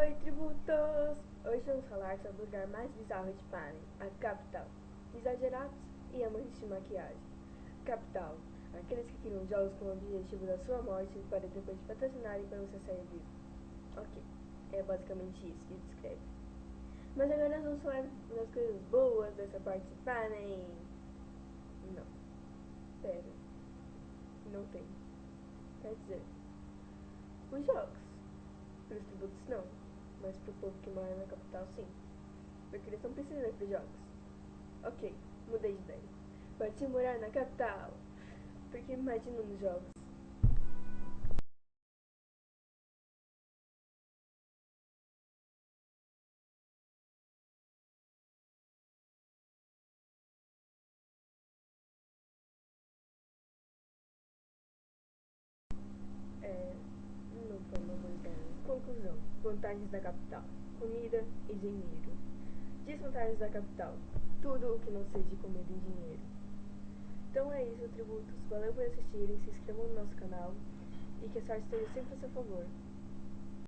Oi, tributos! Hoje vamos falar sobre o lugar mais bizarro de Panem, a capital. Exagerados e amantes de maquiagem. Capital, aqueles que criam jogos com o objetivo da sua morte para depois patrocinarem para você sair vivo. Ok, é basicamente isso que descreve. Mas agora nós vamos falar das coisas boas dessa parte de Panem. Não, pera, não tem. Quer dizer, os jogos. Para os tributos não, mas para o povo que mora na capital sim. Porque eles não precisam ir para os jogos. Ok, mudei de ideia. Pode morar na capital. Porque imagina nos jogos. É, não foi uma boa ideia. Conclusão. Vantagens da capital. Comida e dinheiro. Desvantagens da capital. Tudo o que não seja comida e dinheiro. Então é isso, tributos. Valeu por assistirem, se inscrevam no nosso canal e que a sorte esteja sempre a seu favor.